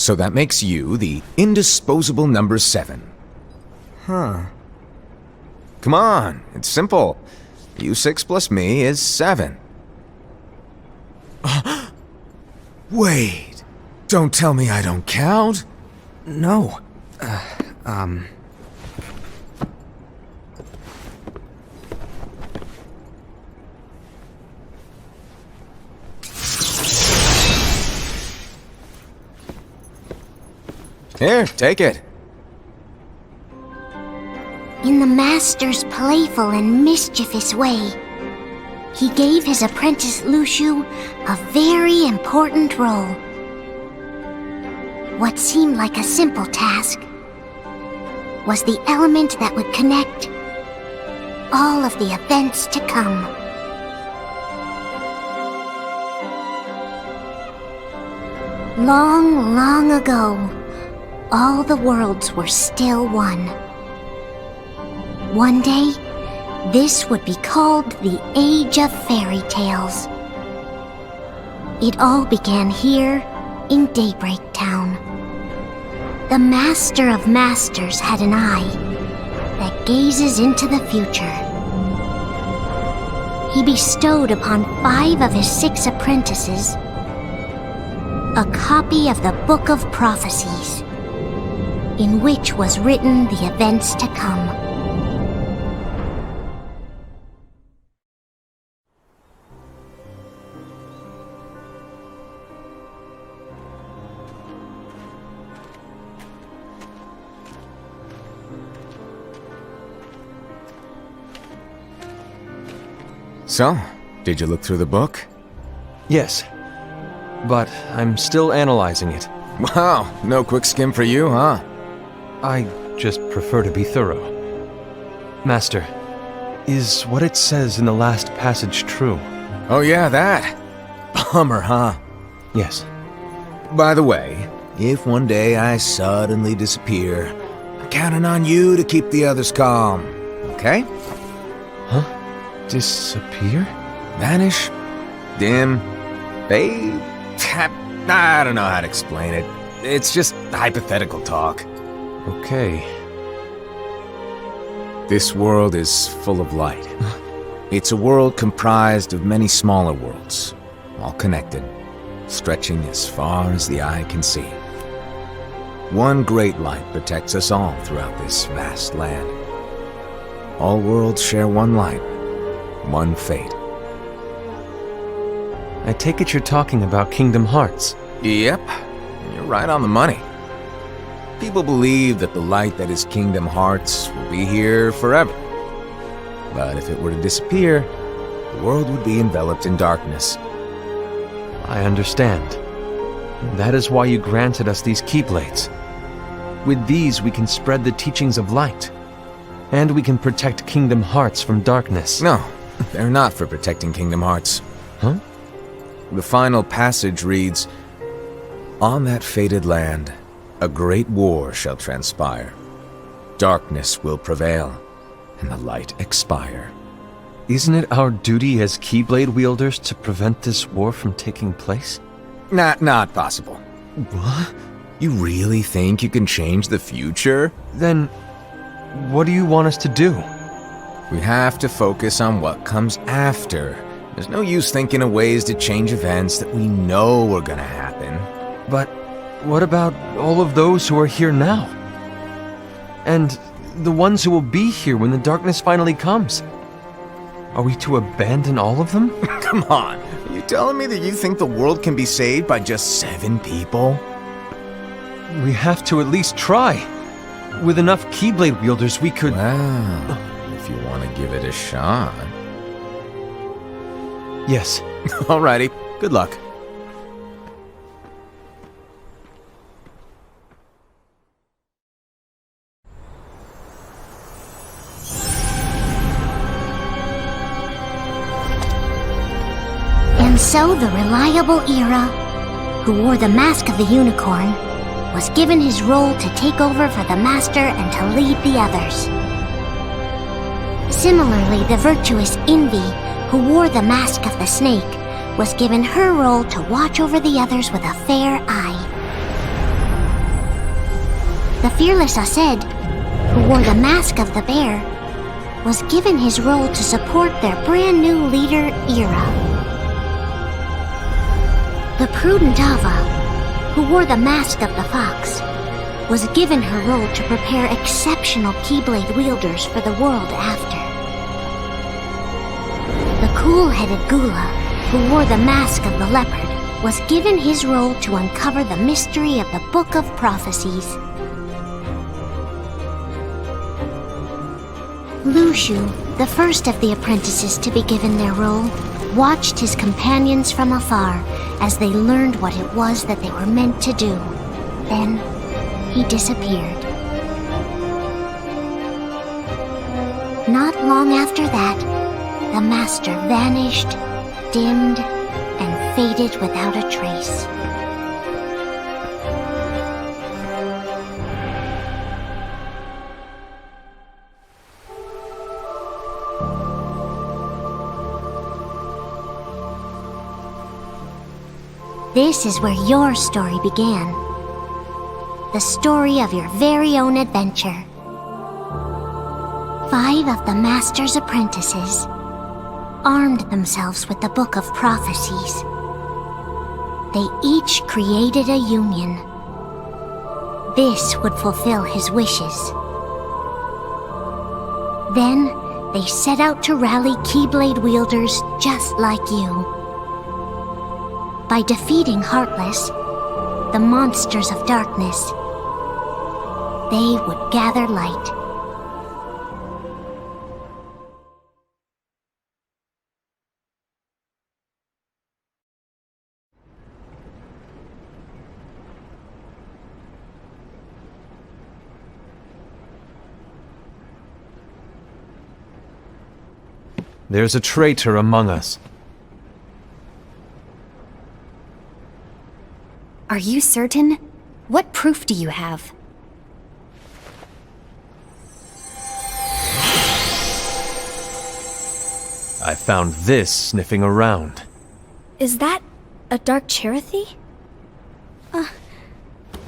So that makes you the indisposable number 7. Huh. Come on, it's simple. U6 plus me is 7. Wait, don't tell me I don't count. No. Here, take it. In the master's playful and mischievous way, he gave his apprentice Luciu a very important role. What seemed like a simple task was the element that would connect all of the events to come. Long, long ago, all the worlds were still one. One day, this would be called the Age of Fairy Tales. It all began here in Daybreak Town. The Master of Masters had an eye that gazes into the future. He bestowed upon 5 of his 6 apprentices a copy of the Book of Prophecies, in which was written the events to come. So, did you look through the book? Yes. But I'm still analyzing it. Wow, no quick skim for you, huh? I just prefer to be thorough. Master, is what it says in the last passage true? Oh yeah, that. Bummer, huh? Yes. By the way, if one day I suddenly disappear, I'm counting on you to keep the others calm, okay? Huh? Disappear? Vanish? Dim? Fade? I don't know how to explain it. It's just hypothetical talk. Okay. This world is full of light. It's a world comprised of many smaller worlds, all connected, stretching as far as the eye can see. One great light protects us all throughout this vast land. All worlds share one light, one fate. I take it you're talking about Kingdom Hearts. Yep, you're right on the money. People believe that the light that is Kingdom Hearts will be here forever. But if it were to disappear, the world would be enveloped in darkness. I understand. That is why you granted us these Keyblades. With these we can spread the teachings of light. And we can protect Kingdom Hearts from darkness. No, they're not for protecting Kingdom Hearts. Huh? The final passage reads, "On that fated land, a great war shall transpire. Darkness will prevail, and the light expire." Isn't it our duty as Keyblade wielders to prevent this war from taking place? Not possible. What? You really think you can change the future? Then, what do you want us to do? We have to focus on what comes after. There's no use thinking of ways to change events that we know are gonna happen. But what about all of those who are here now? And the ones who will be here when the darkness finally comes? Are we to abandon all of them? Come on, are you telling me that you think the world can be saved by just 7 people? We have to at least try. With enough Keyblade wielders, we could... Well, if you want to give it a shot. Yes. Alrighty, good luck. And so the reliable Era, who wore the mask of the unicorn, was given his role to take over for the Master and to lead the others. Similarly, the virtuous Envy, who wore the mask of the snake, was given her role to watch over the others with a fair eye. The fearless Ased, who wore the mask of the bear, was given his role to support their brand new leader, Ira. The prudent Ava, who wore the mask of the fox, was given her role to prepare exceptional Keyblade wielders for the world after. The cool-headed Gula, who wore the mask of the leopard, was given his role to uncover the mystery of the Book of Prophecies. Lushu, the first of the apprentices to be given their role, watched his companions from afar as they learned what it was that they were meant to do. Then, he disappeared. Not long after that, the master vanished, dimmed, and faded without a trace. This is where your story began. The story of your very own adventure. 5 of the Master's apprentices armed themselves with the Book of Prophecies. They each created a union. This would fulfill his wishes. Then, they set out to rally Keyblade wielders just like you. By defeating Heartless, the monsters of darkness, they would gather light. There's a traitor among us. Are you certain? What proof do you have? I found this sniffing around. Is that a dark Cherothy?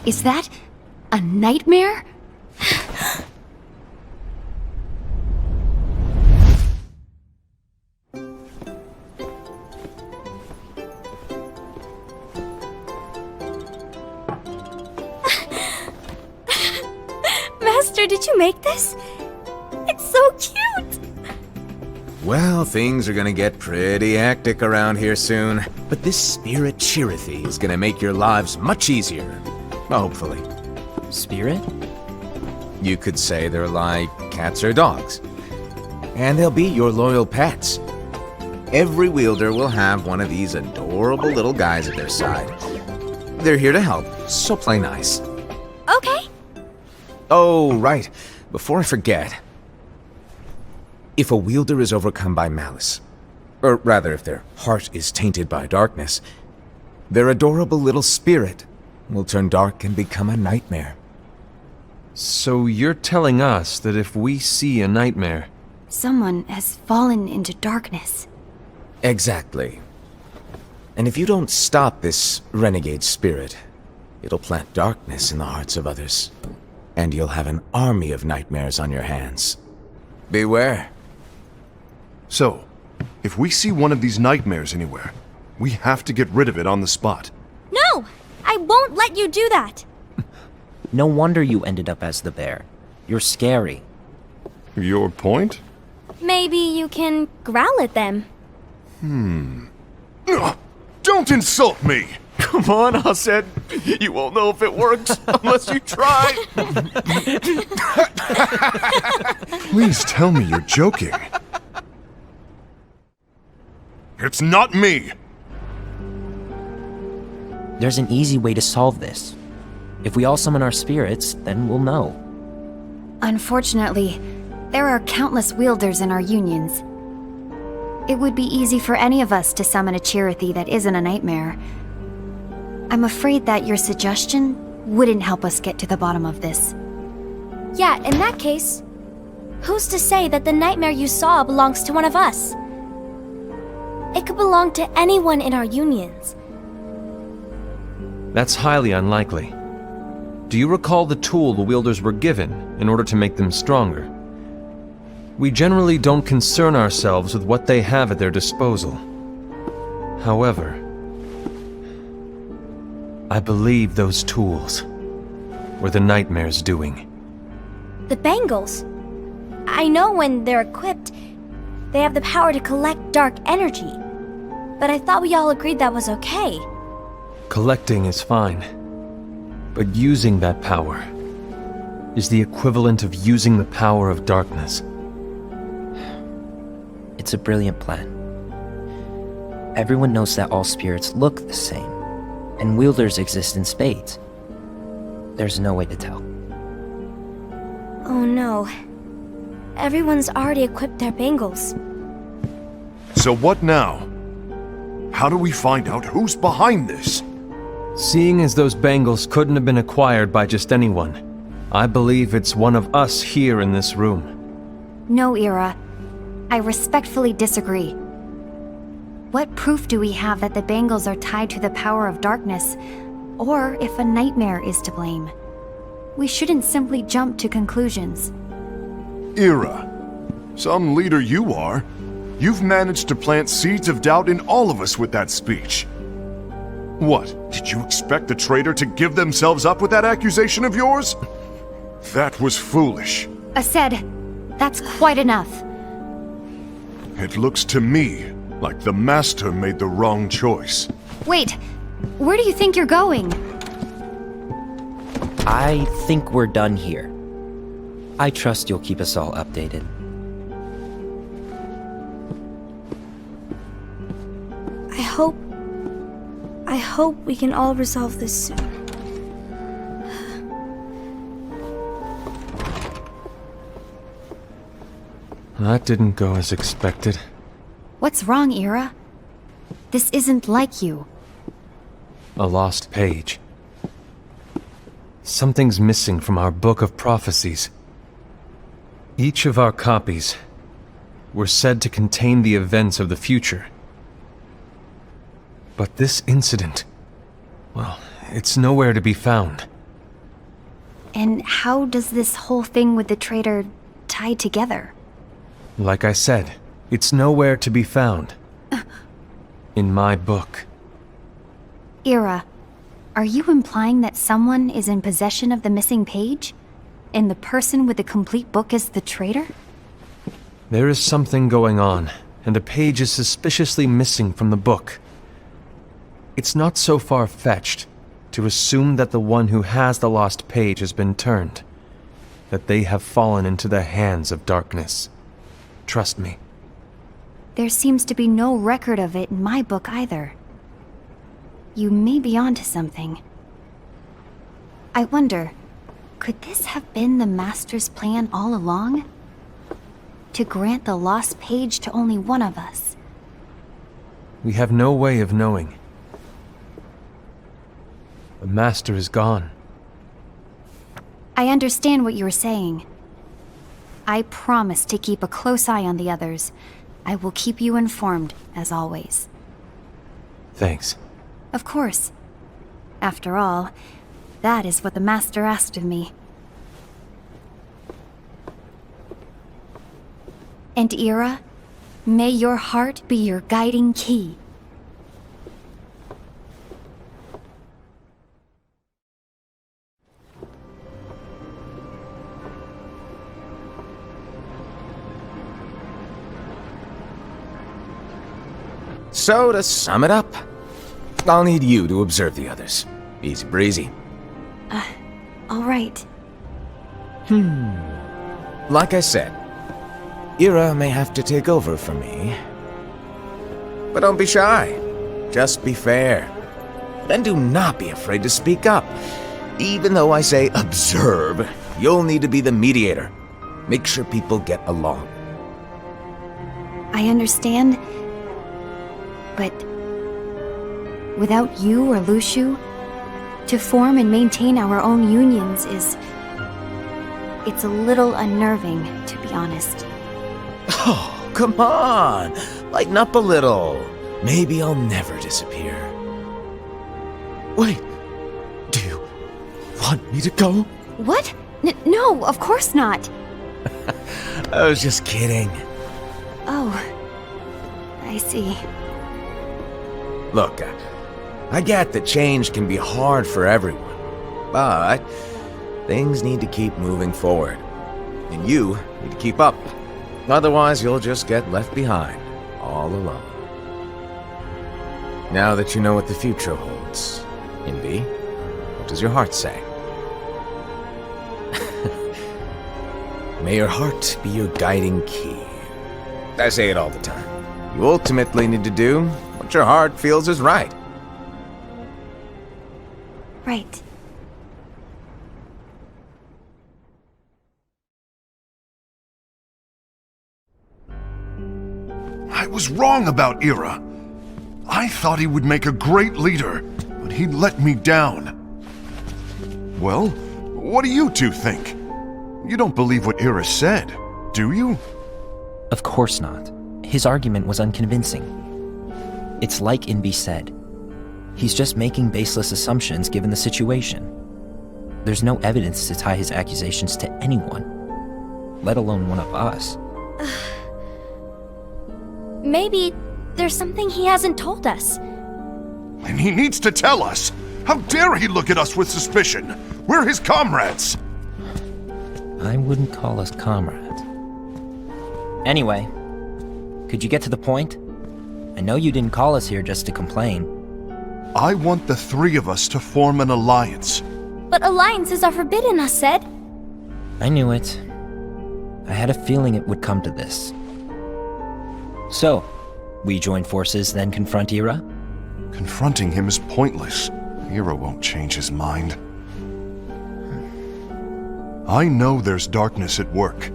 Is that a nightmare? Master, did you make this? It's so cute! Well, things are gonna get pretty hectic around here soon. But this spirit Cherothy is gonna make your lives much easier. Hopefully. Spirit? You could say they're like cats or dogs. And they'll be your loyal pets. Every wielder will have one of these adorable little guys at their side. They're here to help, so play nice. Okay. Oh, right. Before I forget. If a wielder is overcome by malice, or rather if their heart is tainted by darkness, their adorable little spirit will turn dark and become a nightmare. So you're telling us that if we see a nightmare... Someone has fallen into darkness. Exactly. And if you don't stop this renegade spirit, it'll plant darkness in the hearts of others. And you'll have an army of nightmares on your hands. Beware. So, if we see one of these nightmares anywhere, we have to get rid of it on the spot. No! I won't let you do that! No wonder you ended up as the bear. You're scary. Your point? Maybe you can growl at them. Don't insult me! Come on, Ased. You won't know if it works unless you try. Please tell me you're joking. It's not me! There's an easy way to solve this. If we all summon our spirits, then we'll know. Unfortunately, there are countless wielders in our unions. It would be easy for any of us to summon a Cherothy that isn't a nightmare. I'm afraid that your suggestion wouldn't help us get to the bottom of this. Yeah, in that case, who's to say that the nightmare you saw belongs to one of us? It could belong to anyone in our unions. That's highly unlikely. Do you recall the tool the wielders were given in order to make them stronger? We generally don't concern ourselves with what they have at their disposal. However, I believe those tools were the nightmare's doing. The bangles. I know when they're equipped, they have the power to collect dark energy. But I thought we all agreed that was okay. Collecting is fine, but using that power is the equivalent of using the power of darkness. It's a brilliant plan. Everyone knows that all spirits look the same, and wielders exist in spades. There's no way to tell. Oh no. Everyone's already equipped their bangles. So what now? How do we find out who's behind this? Seeing as those bangles couldn't have been acquired by just anyone, I believe it's one of us here in this room. No, Ira. I respectfully disagree. What proof do we have that the bangles are tied to the power of darkness, or if a nightmare is to blame? We shouldn't simply jump to conclusions. Ira, some leader you are. You've managed to plant seeds of doubt in all of us with that speech. What, did you expect the traitor to give themselves up with that accusation of yours? That was foolish. Aced, that's quite enough. It looks to me like the Master made the wrong choice. Wait, where do you think you're going? I think we're done here. I trust you'll keep us all updated. I hope we can all resolve this soon. That didn't go as expected. What's wrong, Ira? This isn't like you. A lost page. Something's missing from our book of prophecies. Each of our copies were said to contain the events of the future. But this incident, well, it's nowhere to be found. And how does this whole thing with the traitor tie together? Like I said, it's nowhere to be found. In my book. Ira, are you implying that someone is in possession of the missing page? And the person with the complete book is the traitor? There is something going on, and a page is suspiciously missing from the book. It's not so far-fetched to assume that the one who has the lost page has been turned, that they have fallen into the hands of darkness. Trust me. There seems to be no record of it in my book either. You may be onto something. I wonder, could this have been the Master's plan all along? To grant the lost page to only one of us? We have no way of knowing. The Master is gone. I understand what you're saying. I promise to keep a close eye on the others. I will keep you informed, as always. Thanks. Of course. After all, that is what the Master asked of me. And Ira, may your heart be your guiding key. So, to sum it up, I'll need you to observe the others. Easy breezy. All right. Like I said, Ira may have to take over for me. But don't be shy. Just be fair. And do not be afraid to speak up. Even though I say observe, you'll need to be the mediator. Make sure people get along. I understand. But without you or Luciu, to form and maintain our own unions it's a little unnerving, to be honest. Oh, come on! Lighten up a little. Maybe I'll never disappear. Wait, do you want me to go? What? No, of course not. I was just kidding. Oh, I see. Look, I get that change can be hard for everyone, but things need to keep moving forward. And you need to keep up. Otherwise, you'll just get left behind, all alone. Now that you know what the future holds, Envy, what does your heart say? May your heart be your guiding key. I say it all the time. You ultimately need to do what your heart feels is right. Right. I was wrong about Ira. I thought he would make a great leader, but he let me down. Well, what do you two think? You don't believe what Ira said, do you? Of course not. His argument was unconvincing. It's like Invi said. He's just making baseless assumptions given the situation. There's no evidence to tie his accusations to anyone, let alone one of us. Maybe there's something he hasn't told us. And he needs to tell us. How dare he look at us with suspicion? We're his comrades. I wouldn't call us comrades. Anyway, could you get to the point? I know you didn't call us here just to complain. I want the three of us to form an alliance. But alliances are forbidden, us said. I knew it. I had a feeling it would come to this. So, we join forces, then confront Ira? Confronting him is pointless. Ira won't change his mind. I know there's darkness at work.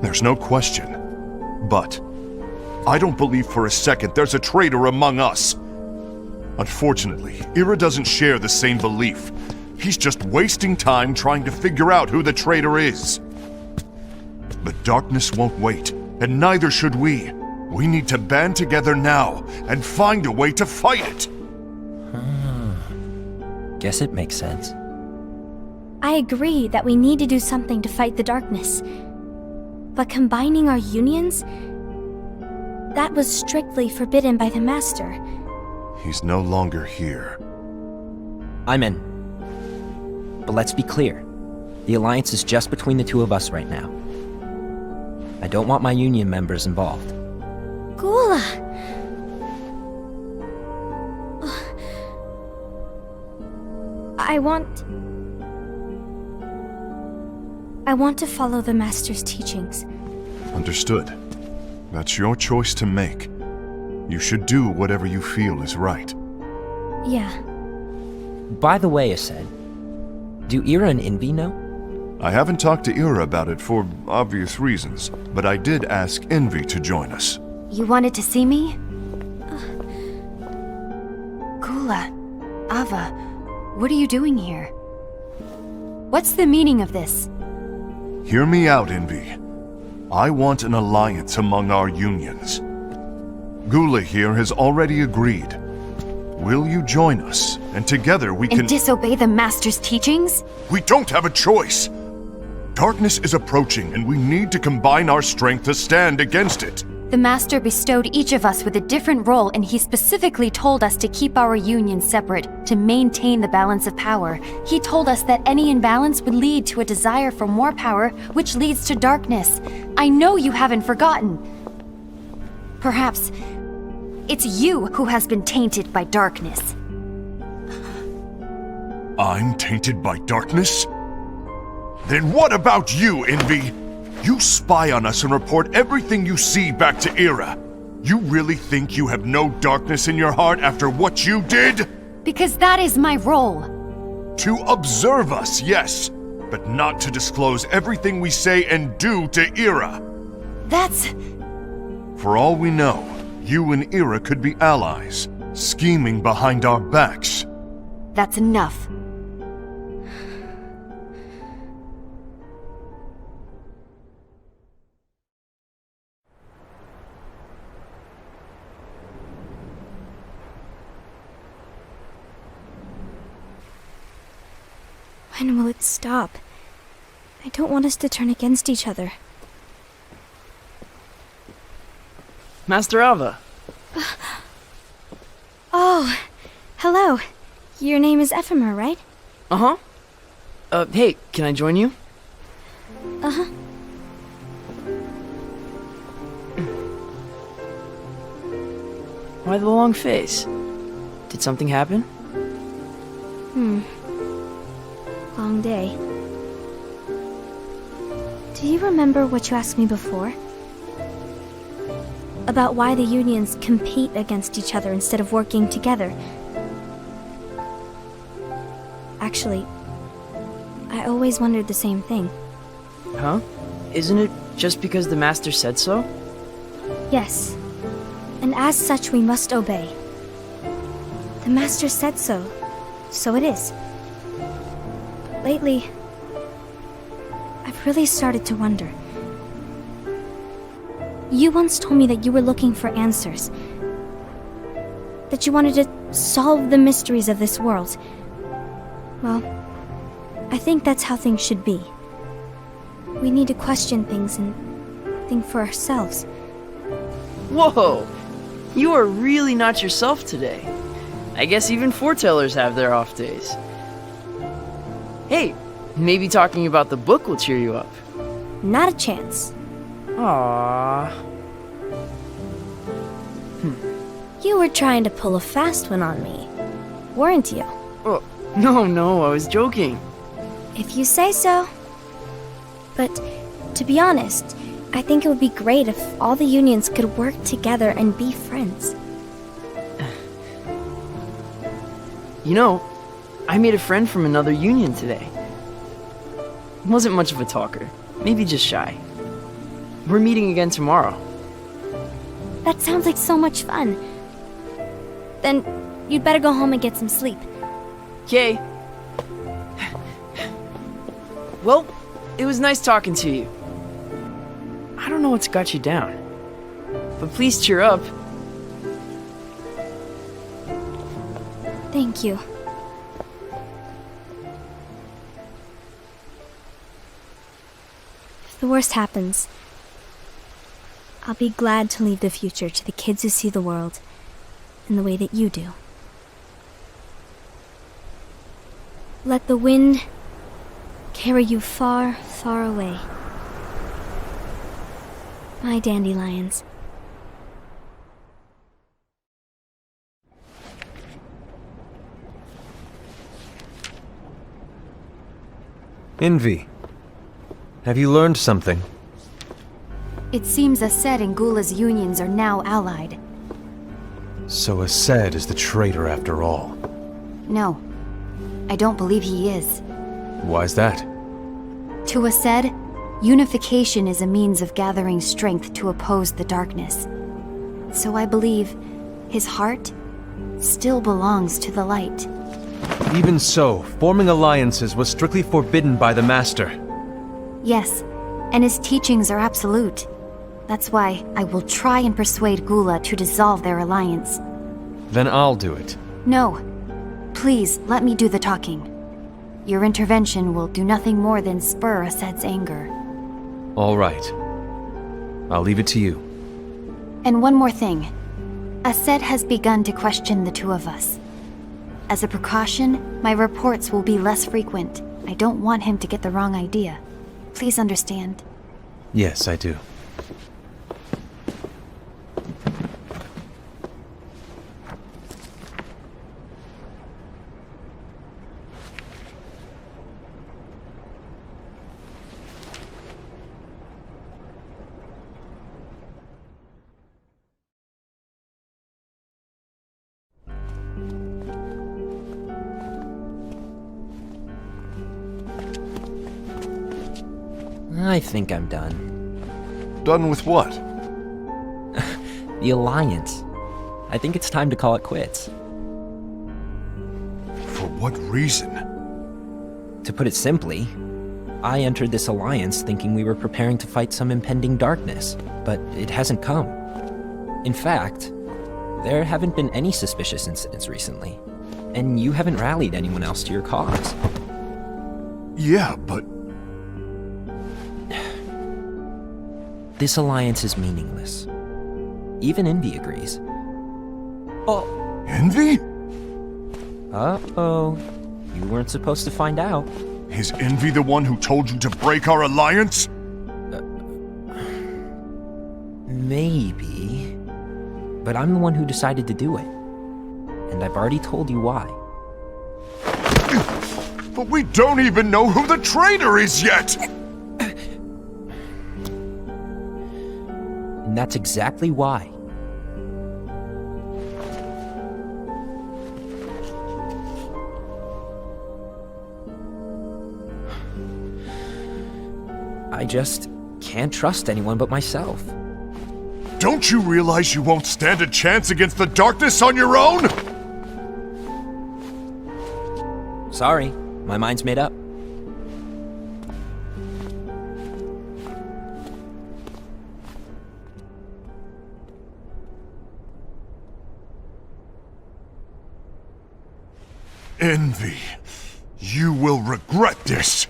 There's no question. But I don't believe for a second there's a traitor among us. Unfortunately, Ira doesn't share the same belief. He's just wasting time trying to figure out who the traitor is. But darkness won't wait, and neither should we. We need to band together now and find a way to fight it. Guess it makes sense. I agree that we need to do something to fight the darkness. But combining our unions? That was strictly forbidden by the Master. He's no longer here. I'm in. But let's be clear. The alliance is just between the two of us right now. I don't want my union members involved. Gula! I want to follow the Master's teachings. Understood. That's your choice to make. You should do whatever you feel is right. Yeah. By the way, Ased, do Ira and Invi know? I haven't talked to Ira about it for obvious reasons, but I did ask Envy to join us. You wanted to see me? Gula, Ava, what are you doing here? What's the meaning of this? Hear me out, Envy. I want an alliance among our unions. Gula here has already agreed. Will you join us? And together we can— And disobey the Master's teachings? We don't have a choice! Darkness is approaching, and we need to combine our strength to stand against it. The Master bestowed each of us with a different role, and he specifically told us to keep our union separate, to maintain the balance of power. He told us that any imbalance would lead to a desire for more power, which leads to darkness. I know you haven't forgotten. Perhaps it's you who has been tainted by darkness. I'm tainted by darkness? Then what about you, Envy? You spy on us and report everything you see back to Ira. You really think you have no darkness in your heart after what you did? Because that is my role. To observe us, yes, but not to disclose everything we say and do to Ira. That's... For all we know, you and Ira could be allies, scheming behind our backs. That's enough. When will it stop? I don't want us to turn against each other. Master Ava. Oh, hello. Your name is Ephemer, right? Uh-huh. Hey, can I join you? Uh-huh. Why the long face? Did something happen? Long day. Do you remember what you asked me before? About why the unions compete against each other instead of working together. Actually, I always wondered the same thing. Huh? Isn't it just because the Master said so? Yes. And as such, we must obey. The Master said so, so it is. But lately, I've really started to wonder. You once told me that you were looking for answers. That you wanted to solve the mysteries of this world. Well, I think that's how things should be. We need to question things and think for ourselves. Whoa! You are really not yourself today. I guess even foretellers have their off days. Hey, maybe talking about the book will cheer you up. Not a chance. Aww. You were trying to pull a fast one on me, weren't you? Oh, no, I was joking. If you say so. But, to be honest, I think it would be great if all the unions could work together and be friends. You know, I made a friend from another union today. Wasn't much of a talker, maybe just shy. We're meeting again tomorrow. That sounds like so much fun. Then, you'd better go home and get some sleep. Okay. Well, it was nice talking to you. I don't know what's got you down, but please cheer up. Thank you. If the worst happens, I'll be glad to leave the future to the kids who see the world in the way that you do. Let the wind carry you far, far away. My dandelions. Envy. Have you learned something? It seems Ased and Gula's unions are now allied. So Ased is the traitor after all. No, I don't believe he is. Why's that? To Ased, unification is a means of gathering strength to oppose the darkness. So I believe his heart still belongs to the light. Even so, forming alliances was strictly forbidden by the Master. Yes, and his teachings are absolute. That's why I will try and persuade Gula to dissolve their alliance. Then I'll do it. No. Please, let me do the talking. Your intervention will do nothing more than spur Ased's anger. All right. I'll leave it to you. And one more thing. Ased has begun to question the two of us. As a precaution, my reports will be less frequent. I don't want him to get the wrong idea. Please understand. Yes, I do. I think I'm done. Done with what? The Alliance. I think it's time to call it quits. For what reason? To put it simply, I entered this alliance thinking we were preparing to fight some impending darkness, but it hasn't come. In fact, there haven't been any suspicious incidents recently, and you haven't rallied anyone else to your cause. Yeah, but... This alliance is meaningless. Even Envy agrees. Oh. Envy? Uh-oh. You weren't supposed to find out. Is Envy the one who told you to break our alliance? Maybe. But I'm the one who decided to do it. And I've already told you why. But we don't even know who the traitor is yet! And that's exactly why. I just can't trust anyone but myself. Don't you realize you won't stand a chance against the darkness on your own? Sorry, my mind's made up. Envy, you will regret this.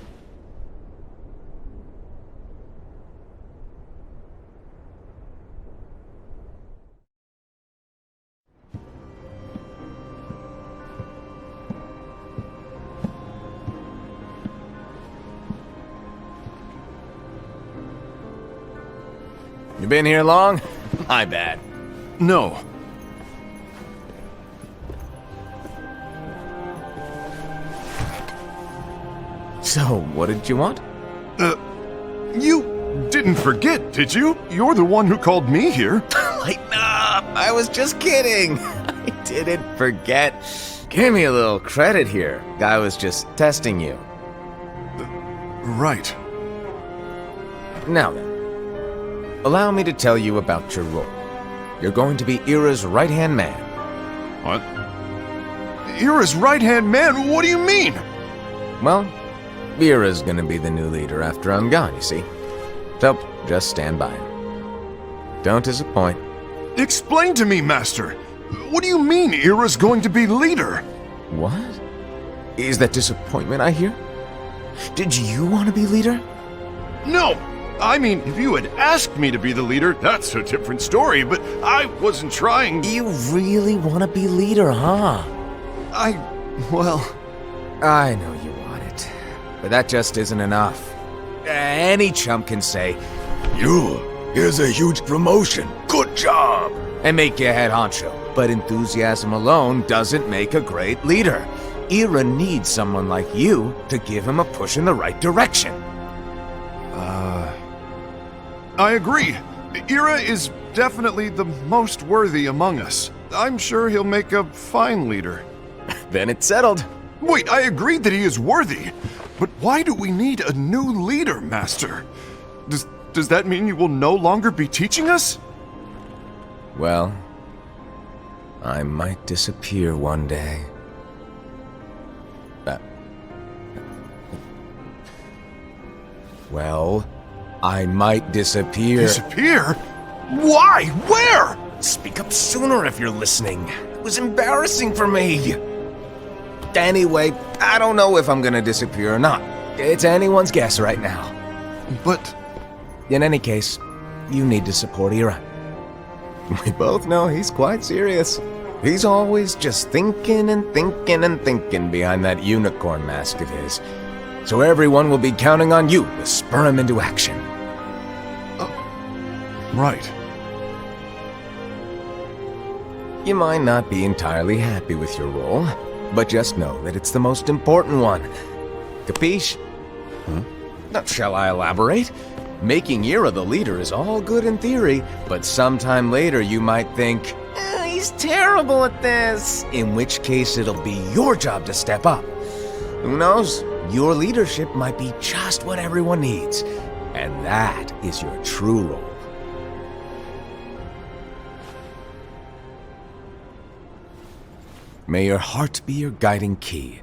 You been here long? My bad. No. So, what did you want? You didn't forget, did you? You're the one who called me here. Lighten up! I was just kidding! I didn't forget. Give me a little credit here. I was just testing you. Right. Now then, allow me to tell you about your role. You're going to be Ira's right-hand man. What? Ira's right-hand man? What do you mean? Well, Ira's gonna be the new leader after I'm gone, you see. So, just stand by. Don't disappoint. Explain to me, Master. What do you mean Ira's going to be leader? What? Is that disappointment I hear? Did you want to be leader? No! I mean, if you had asked me to be the leader, that's a different story, but I wasn't trying... You really want to be leader, huh? Well... I know you want it, but that just isn't enough. Any chump can say, here's a huge promotion, good job, and make you head honcho. But enthusiasm alone doesn't make a great leader. Ira needs someone like you to give him a push in the right direction. I agree. Ira is definitely the most worthy among us. I'm sure he'll make a fine leader. Then it's settled. Wait, I agreed that he is worthy. But why do we need a new leader, Master? Does that mean you will no longer be teaching us? Well, I might disappear one day. Well, I might disappear. Disappear? Why? Where? Speak up sooner if you're listening. It was embarrassing for me. Anyway, I don't know if I'm gonna disappear or not. It's anyone's guess right now. But... In any case, you need to support Ira. We both know he's quite serious. He's always just thinking and thinking and thinking behind that unicorn mask of his. So everyone will be counting on you to spur him into action. Right. You might not be entirely happy with your role, but just know that it's the most important one. Capiche? Now, shall I elaborate? Making Ira the leader is all good in theory, but sometime later you might think, he's terrible at this. In which case it'll be your job to step up. Who knows? Your leadership might be just what everyone needs. And that is your true role. May your heart be your guiding key.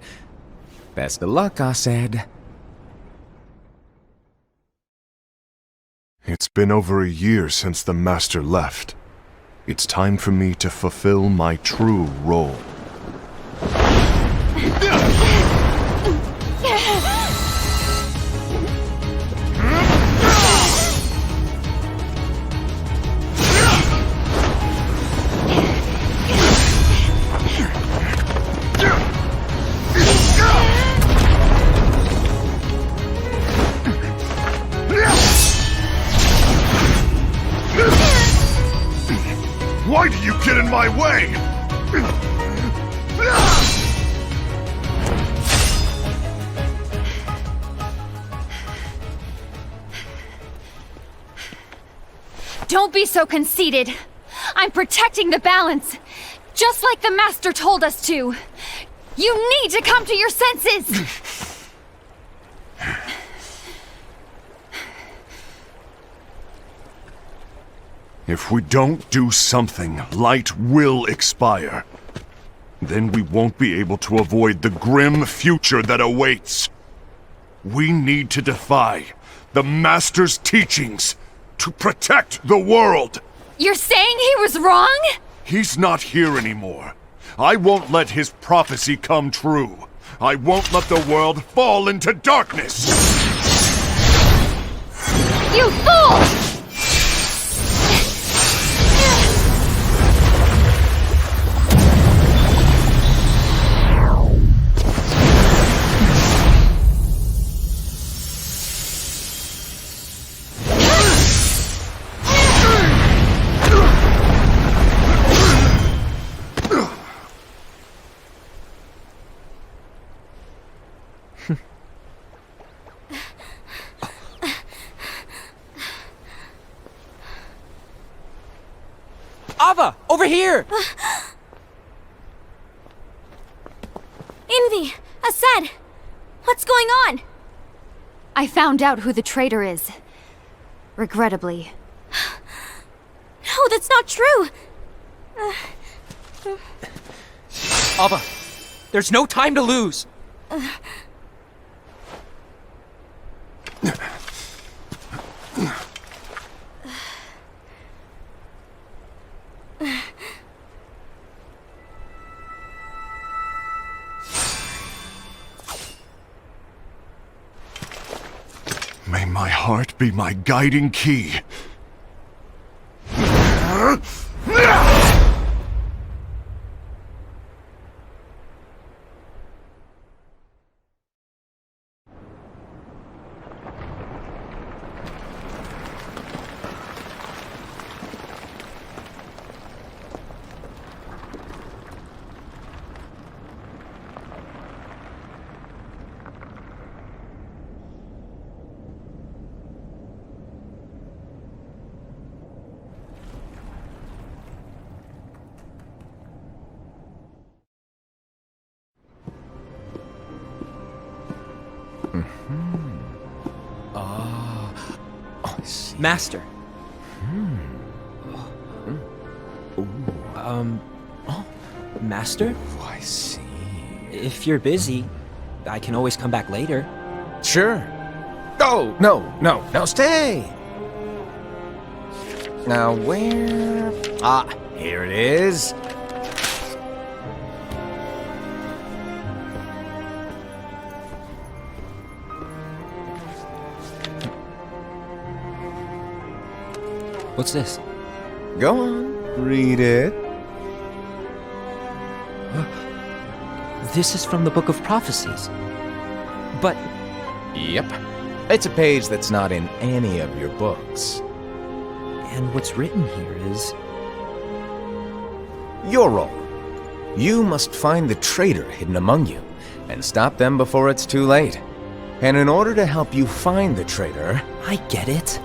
Best of luck, I said. It's been over a year since the Master left. It's time for me to fulfill my true role. be so conceited. I'm protecting the balance, just like the Master told us to. You need to come to your senses! If we don't do something, light will expire. Then we won't be able to avoid the grim future that awaits. We need to defy the Master's teachings to protect the world. You're saying he was wrong? He's not here anymore. I won't let his prophecy come true. I won't let the world fall into darkness. You fool! Ava, over here! Envy! Asad! What's going on? I found out who the traitor is. Regrettably. No, that's not true! Ava, there's no time to lose! May my heart be my guiding key. Master. Master? Oh, I see. If you're busy, I can always come back later. Sure. Oh, no, stay! Now where... Ah, here it is. What's this? Go on, read it. This is from the Book of Prophecies. But Yep. It's a page that's not in any of your books. and what's written here is... Your role. You must find the traitor hidden among you, and stop them before it's too late. And in order to help you find the traitor... I get it.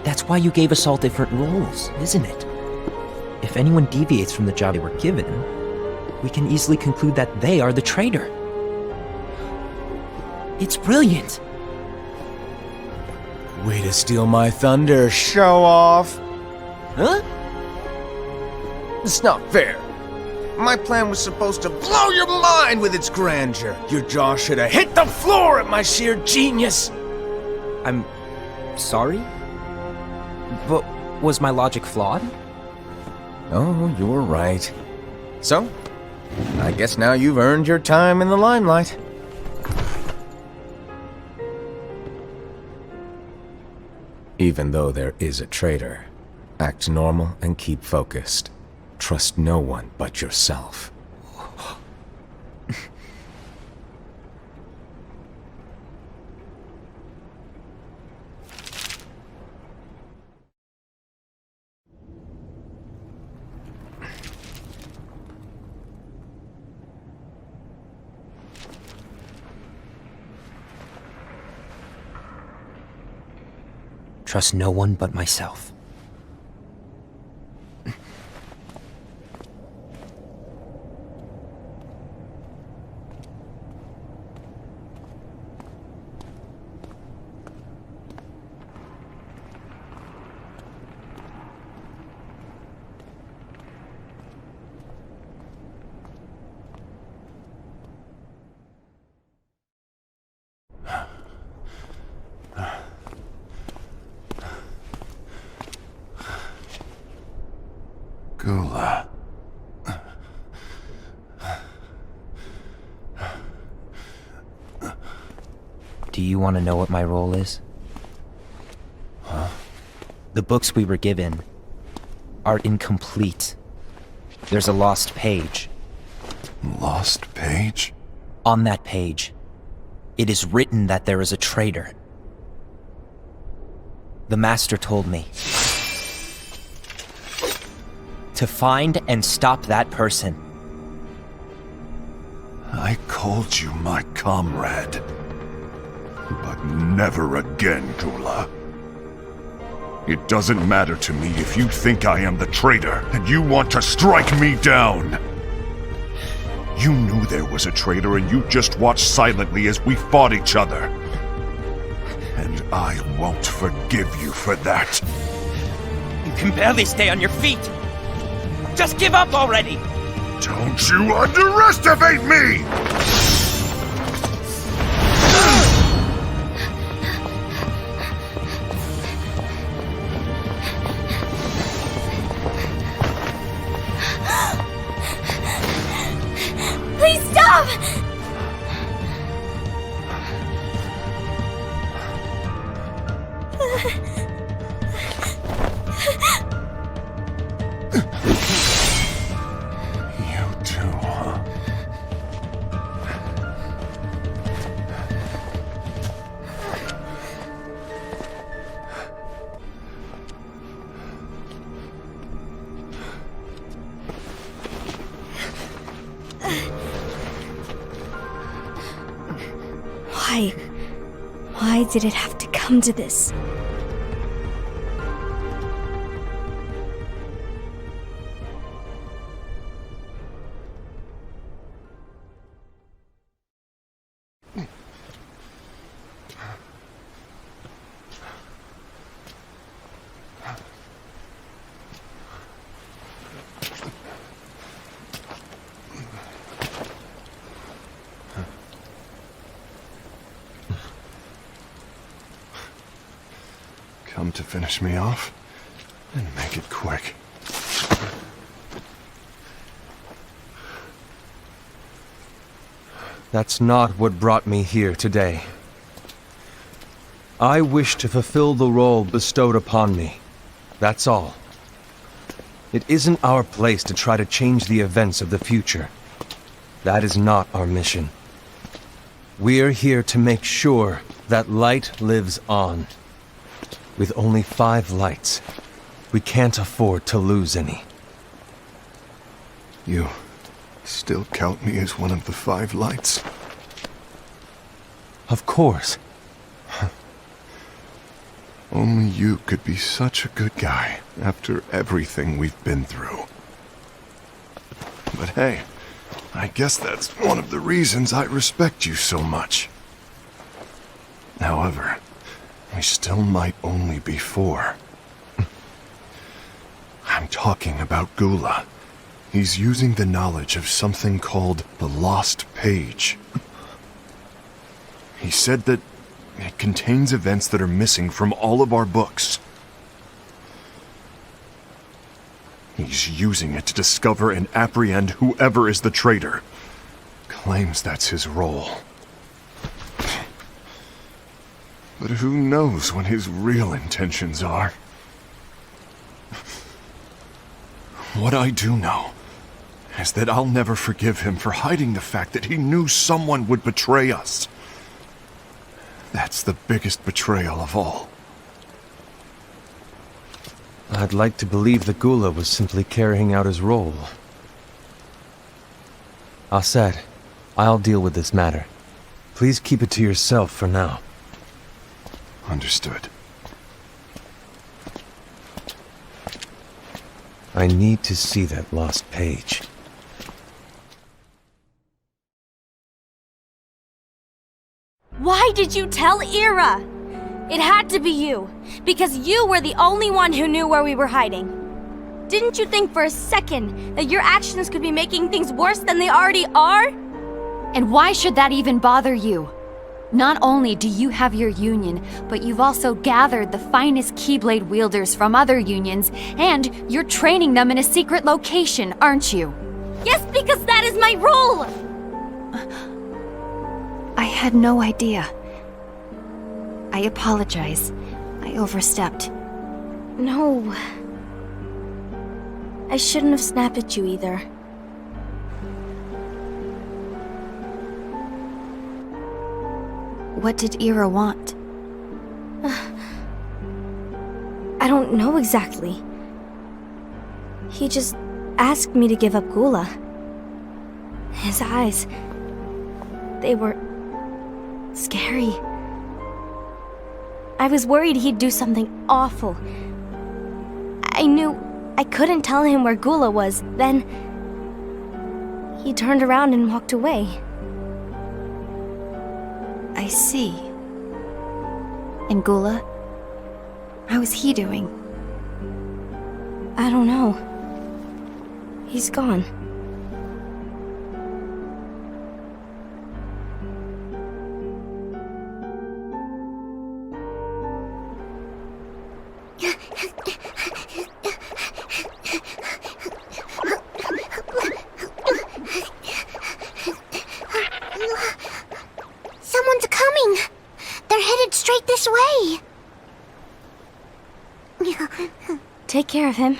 That's why you gave us all different roles, isn't it? If anyone deviates from the job they were given, we can easily conclude that they are the traitor. It's brilliant! Way to steal my thunder, show off! Huh? It's not fair. My plan was supposed to blow your mind with its grandeur. Your jaw should have hit the floor at my sheer genius. I'm... sorry? But was my logic flawed? Oh, you're right. So, I guess now you've earned your time in the limelight. Even though there is a traitor, act normal and keep focused. Trust no one but yourself. Trust no one but myself. Gula. Do you want to know what my role is? Huh? The books we were given are incomplete. There's a lost page. Lost page? On that page, it is written that there is a traitor. The Master told me to find and stop that person. I called you my comrade. But never again, Gula. It doesn't matter to me if you think I am the traitor and you want to strike me down. You knew there was a traitor and you just watched silently as we fought each other. And I won't forgive you for that. You can barely stay on your feet. Just give up already! Don't you underestimate me! Please stop! You too, huh? Why did it have to come to this? Come to finish me off? And make it quick. That's not what brought me here today. I wish to fulfill the role bestowed upon me. That's all. It isn't our place to try to change the events of the future. That is not our mission. We're here to make sure that light lives on. With only 5 lights, we can't afford to lose any. You still count me as one of the 5 lights? Of course. Only you could be such a good guy after everything we've been through. But hey, I guess that's one of the reasons I respect you so much. However, we still might only be 4. I'm talking about Gula. He's using the knowledge of something called the Lost Page. He said that it contains events that are missing from all of our books. He's using it to discover and apprehend whoever is the traitor. Claims that's his role. But who knows what his real intentions are? What I do know is that I'll never forgive him for hiding the fact that he knew someone would betray us. That's the biggest betrayal of all. I'd like to believe that Gula was simply carrying out his role. Aset, I'll deal with this matter. Please keep it to yourself for now. Understood. I need to see that lost page. Why did you tell Ira? It had to be you, because you were the only one who knew where we were hiding. Didn't you think for a second that your actions could be making things worse than they already are? And why should that even bother you? Not only do you have your union, but you've also gathered the finest Keyblade wielders from other unions, and you're training them in a secret location, aren't you? Yes, because that is my role! I had no idea. I apologize. I overstepped. No. I shouldn't have snapped at you either. What did Ira want? I don't know exactly. He just asked me to give up Gula. His eyes, they were scary. I was worried he'd do something awful. I knew I couldn't tell him where Gula was. Then he turned around and walked away. I see. And Gula? How is he doing? I don't know. He's gone. Someone's coming! They're headed straight this way! Take care of him.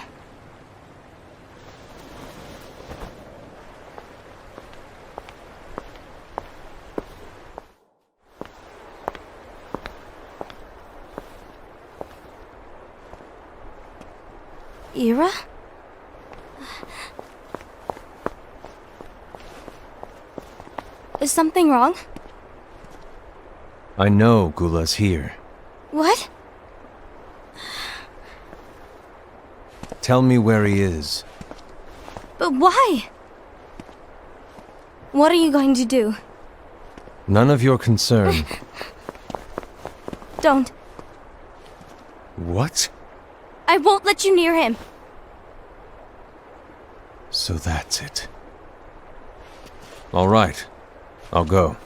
Ira? Is something wrong? I know Gula's here. What? Tell me where he is. But why? What are you going to do? None of your concern. Don't. What? I won't let you near him. So that's it. All right. I'll go.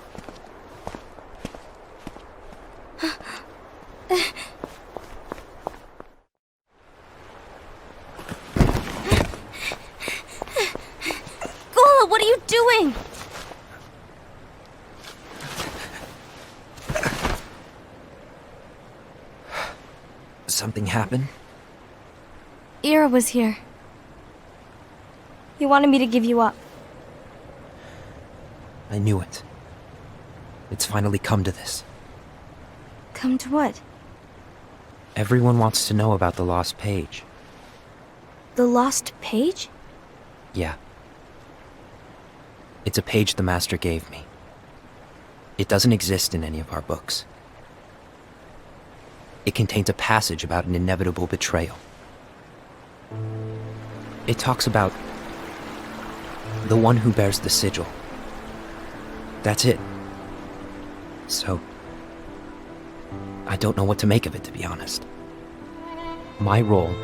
Gula, what are you doing? Something happened? Ira was here. He wanted me to give you up. I knew it. It's finally come to this. Come to what? Everyone wants to know about the lost page. The lost page? Yeah. It's a page the Master gave me. It doesn't exist in any of our books. It contains a passage about an inevitable betrayal. It talks about the one who bears the sigil. That's it. So, I don't know what to make of it, to be honest. My role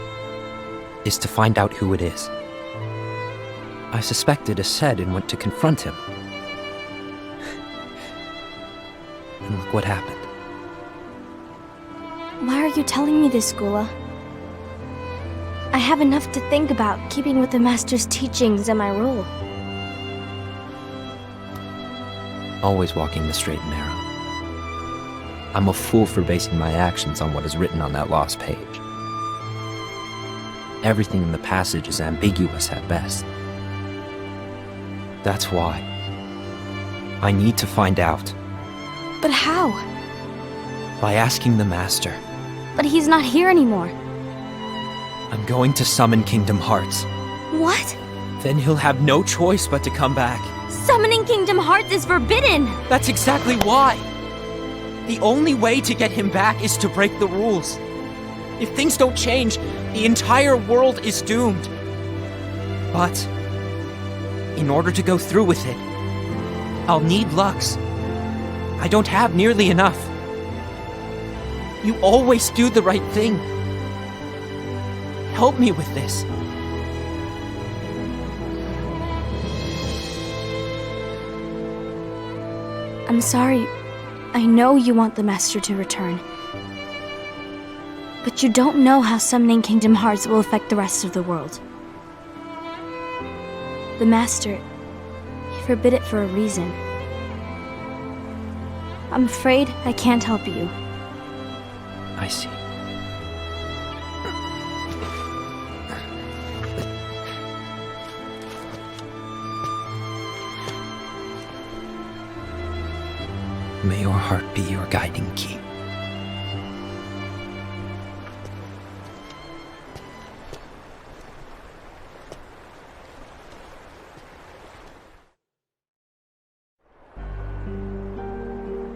is to find out who it is. I suspected a Sed and went to confront him. And look what happened. Why are you telling me this, Gula? I have enough to think about, keeping with the Master's teachings and my role. Always walking the straight and narrow. I'm a fool for basing my actions on what is written on that lost page. Everything in the passage is ambiguous at best. That's why I need to find out. But how? By asking the Master. But he's not here anymore. I'm going to summon Kingdom Hearts. What? Then he'll have no choice but to come back. Summoning Kingdom Hearts is forbidden! That's exactly why! The only way to get him back is to break the rules. If things don't change, the entire world is doomed. But in order to go through with it, I'll need Lux. I don't have nearly enough. You always do the right thing. Help me with this. I'm sorry. I know you want the Master to return. But you don't know how summoning Kingdom Hearts will affect the rest of the world. The Master, he forbid it for a reason. I'm afraid I can't help you. I see. May your heart be your guiding key.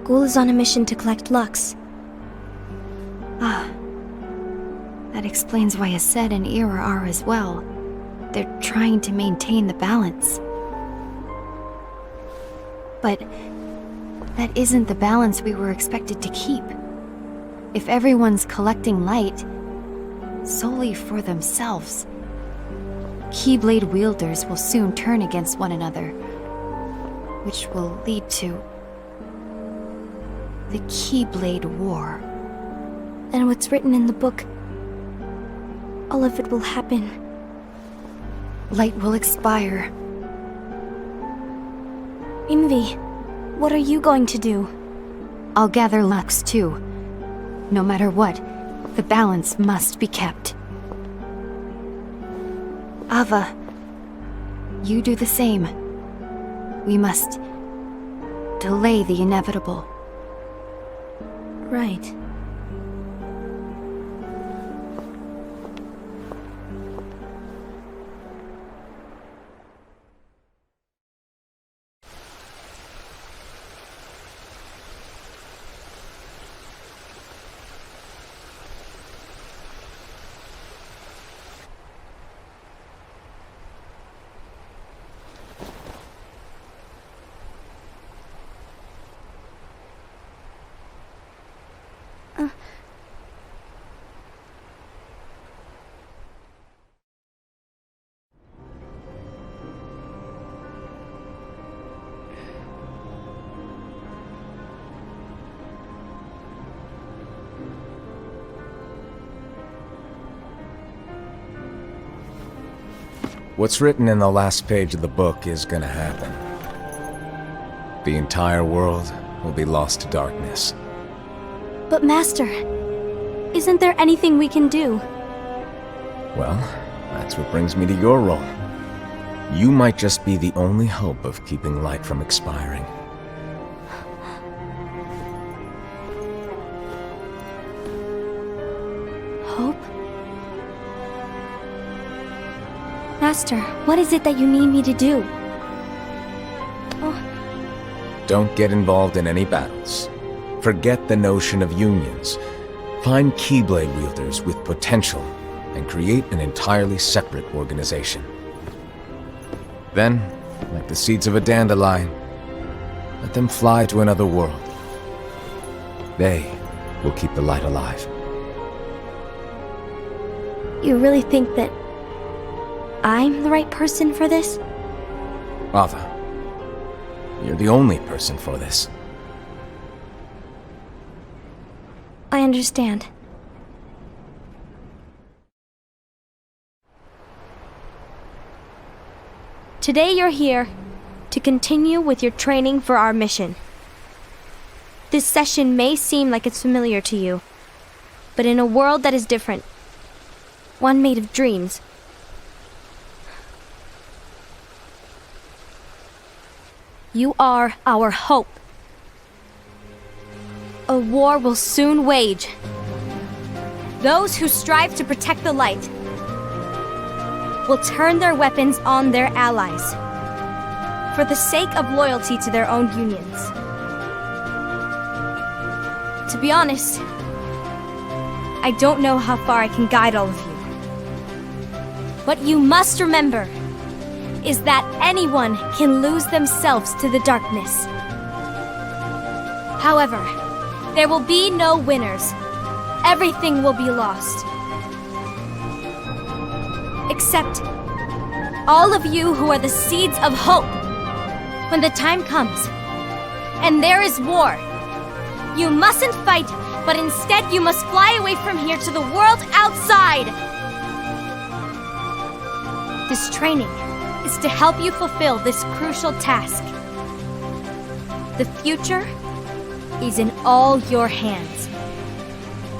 Ghoul is on a mission to collect Lux. Ah. That explains why Aced and Ira are as well. They're trying to maintain the balance. But that isn't the balance we were expected to keep. If everyone's collecting light solely for themselves, Keyblade wielders will soon turn against one another, which will lead to the Keyblade War. And what's written in the book, all of it will happen. Light will expire. Envy, what are you going to do? I'll gather Lux too. No matter what, the balance must be kept. Ava, you do the same. We must delay the inevitable. Right. What's written in the last page of the book is gonna happen. The entire world will be lost to darkness. But Master, isn't there anything we can do? Well, that's what brings me to your role. You might just be the only hope of keeping light from expiring. Hope? Master, what is it that you need me to do? Don't get involved in any battles. Forget the notion of unions. Find Keyblade wielders with potential and create an entirely separate organization. Then, like the seeds of a dandelion, let them fly to another world. They will keep the light alive. You really think that I'm the right person for this? Ava, you're the only person for this. I understand. Today you're here to continue with your training for our mission. This session may seem like it's familiar to you, but in a world that is different, one made of dreams, you are our hope. A war will soon wage. Those who strive to protect the light will turn their weapons on their allies for the sake of loyalty to their own unions. To be honest, I don't know how far I can guide all of you. What you must remember is that anyone can lose themselves to the darkness. However, there will be no winners. Everything will be lost. Except all of you who are the seeds of hope. When the time comes, and there is war, You mustn't fight, but instead you must fly away from here to the world outside! This training is to help you fulfill this crucial task. The future is in all your hands,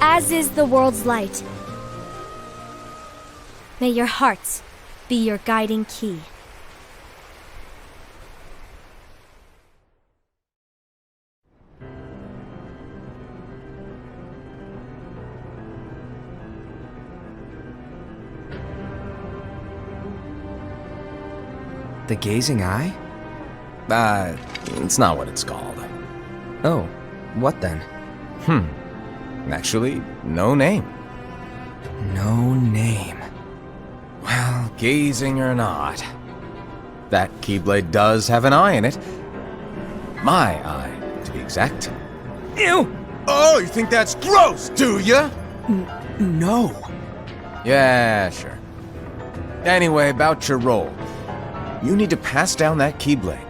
as is the world's light. May your hearts be your guiding key. The gazing eye? It's not what it's called. Oh, what then? Actually, no name. No name. Well, gazing or not, that Keyblade does have an eye in it. My eye, to be exact. Ew! Oh, you think that's gross, do ya? No. Yeah, sure. Anyway, about your role. You need to pass down that Keyblade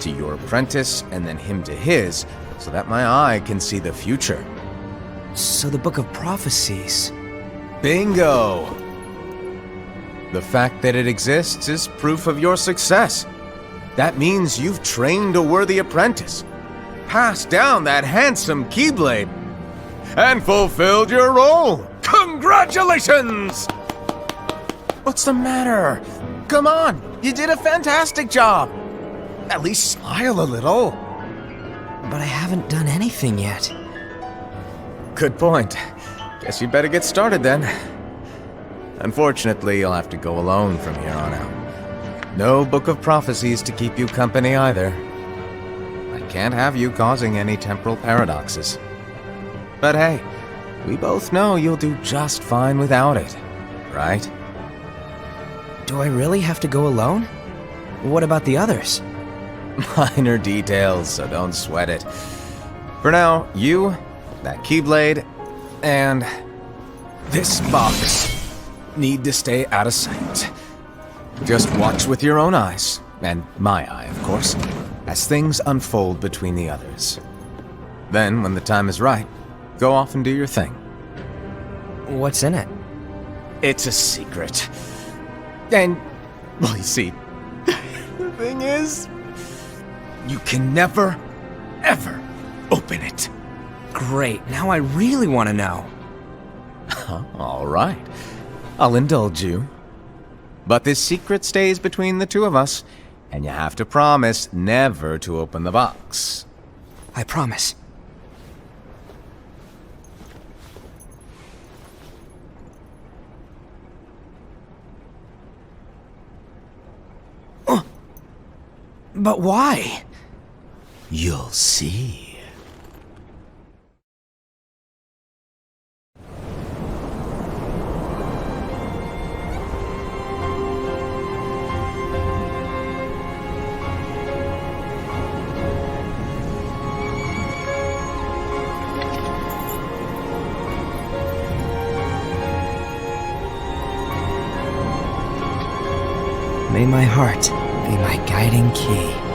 to your apprentice and then him to his, so that my eye can see the future. So the Book of Prophecies. Bingo! The fact that it exists is proof of your success. That means you've trained a worthy apprentice, passed down that handsome Keyblade, and fulfilled your role. Congratulations! What's the matter? Come on, you did a fantastic job. At least smile a little. But I haven't done anything yet. Good point. Guess you'd better get started then. Unfortunately, you'll have to go alone from here on out. No Book of Prophecies to keep you company either. I can't have you causing any temporal paradoxes. But hey, we both know you'll do just fine without it, right? Do I really have to go alone? What about the others? Minor details, so don't sweat it. For now, you, that Keyblade, and this box need to stay out of sight. Just watch with your own eyes, and my eye, of course, as things unfold between the others. Then, when the time is right, go off and do your thing. What's in it? It's a secret. And, well, you see, the thing is, you can never, ever open it. Great, now I really want to know. All right, I'll indulge you. But this secret stays between the two of us, and you have to promise never to open the box. I promise. But why? You'll see. May my heart be my guiding key.